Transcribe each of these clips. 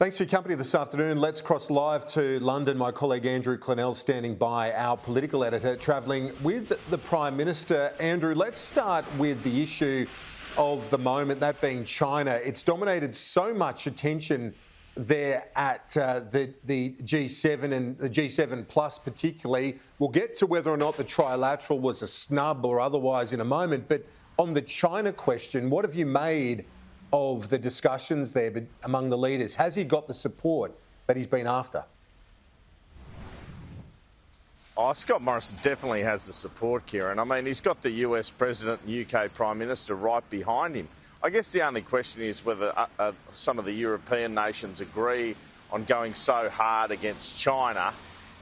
Thanks for your company this afternoon. Let's cross live to London. My colleague Andrew Clennell standing by, our political editor, travelling with the Prime Minister. Andrew, let's start with the issue of the moment, that being China. It's dominated so much attention there at the G7 and the G7 Plus particularly. We'll get to whether or not the trilateral was a snub or otherwise in a moment, but on the China question, what have you made of the discussions there among the leaders? Has he got the support that he's been after? Oh, Scott Morrison definitely has the support, Kieran. I mean, he's got the US President and UK Prime Minister right behind him. I guess the only question is whether some of the European nations agree on going so hard against China.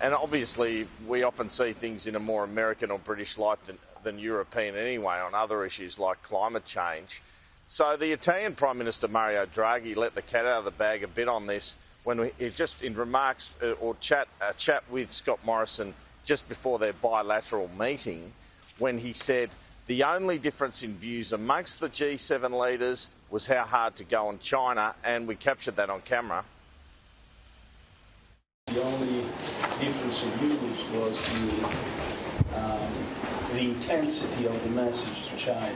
And obviously, we often see things in a more American or British light than European anyway on other issues like climate change. So the Italian Prime Minister Mario Draghi let the cat out of the bag a bit on this when he just in remarks or chat with Scott Morrison just before their bilateral meeting, when he said the only difference in views amongst the G7 leaders was how hard to go on China, and we captured that on camera. The only difference in views was the intensity of the message to China.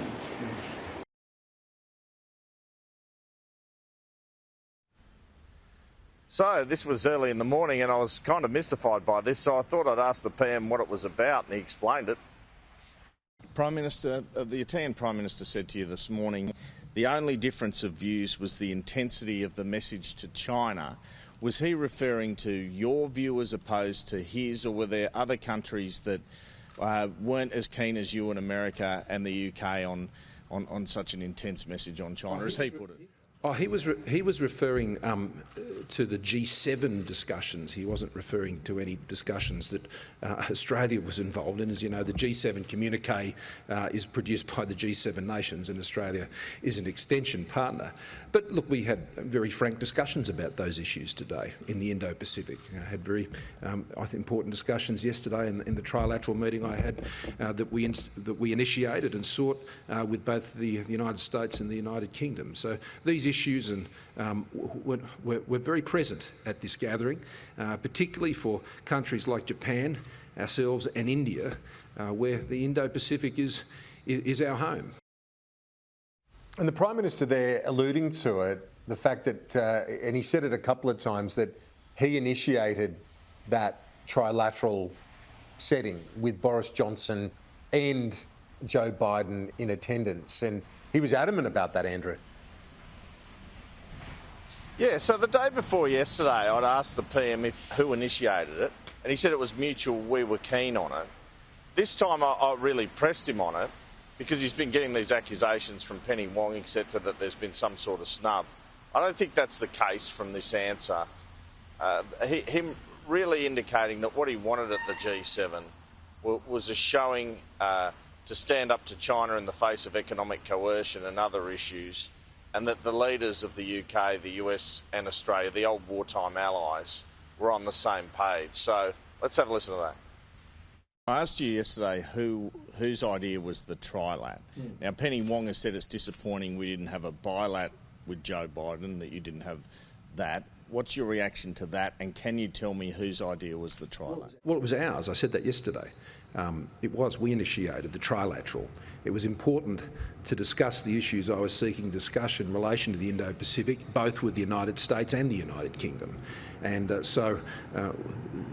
So this was early in the morning and I was kind of mystified by this, so I thought I'd ask the PM what it was about, and he explained it. Prime Minister, the Italian Prime Minister said to you this morning, the only difference of views was the intensity of the message to China. Was he referring to your view as opposed to his, or were there other countries that weren't as keen as you in America and the UK on such an intense message on China, as he put it? Oh, he was referring to the G7 discussions. He wasn't referring to any discussions that Australia was involved in. As you know, the G7 communique is produced by the G7 nations, and Australia is an extension partner. But look, we had very frank discussions about those issues today in the Indo-Pacific. I had very, I think, important discussions yesterday in the trilateral meeting I had that we initiated and sought with both the United States and the United Kingdom. So these issues and were very present at this gathering, particularly for countries like Japan, ourselves and India, where the Indo-Pacific is our home. And the Prime Minister there alluding to it, the fact that, and he said it a couple of times, that he initiated that trilateral setting with Boris Johnson and Joe Biden in attendance. And he was adamant about that, Andrew. Yeah, so the day before yesterday, I'd asked the PM who initiated it, and he said it was mutual, we were keen on it. This time I really pressed him on it, because he's been getting these accusations from Penny Wong, etc., that there's been some sort of snub. I don't think that's the case from this answer. Him really indicating that what he wanted at the G7 was a showing to stand up to China in the face of economic coercion and other issues, and that the leaders of the UK, the US and Australia, the old wartime allies, were on the same page. So let's have a listen to that. I asked you yesterday whose idea was the trilat. Now, Penny Wong has said it's disappointing we didn't have a bilat with Joe Biden, that you didn't have that. What's your reaction to that, and can you tell me whose idea was the trilat? Well, it was ours. I said that yesterday. We initiated the trilateral. It was important to discuss the issues I was seeking discussion in relation to the Indo-Pacific, both with the United States and the United Kingdom. And so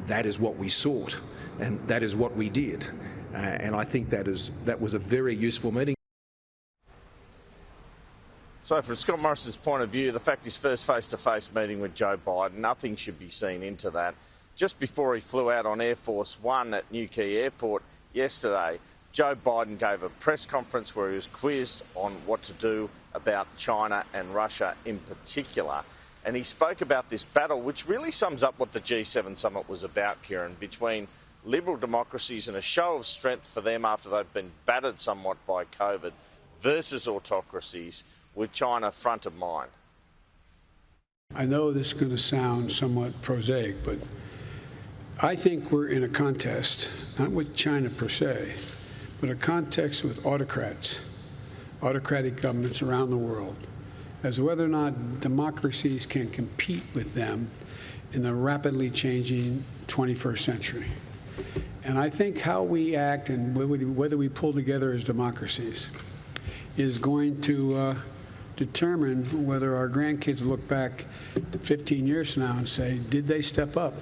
that is what we sought, and that is what we did. And I think that was a very useful meeting. So from Scott Morrison's point of view, the fact his first face-to-face meeting with Joe Biden, nothing should be seen into that. Just before he flew out on Air Force One at Newquay Airport yesterday, Joe Biden gave a press conference where he was quizzed on what to do about China and Russia in particular. And he spoke about this battle, which really sums up what the G7 summit was about, Kieran, between liberal democracies and a show of strength for them after they've been battered somewhat by COVID versus autocracies, with China front of mind. I know this is going to sound somewhat prosaic, but I think we're in a contest, not with China per se, but a contest with autocrats, autocratic governments around the world. as to whether or not democracies can compete with them in the rapidly changing 21st century. And I think how we act and whether we pull together as democracies is going to determine whether our grandkids look back 15 years from now and say, did they step up?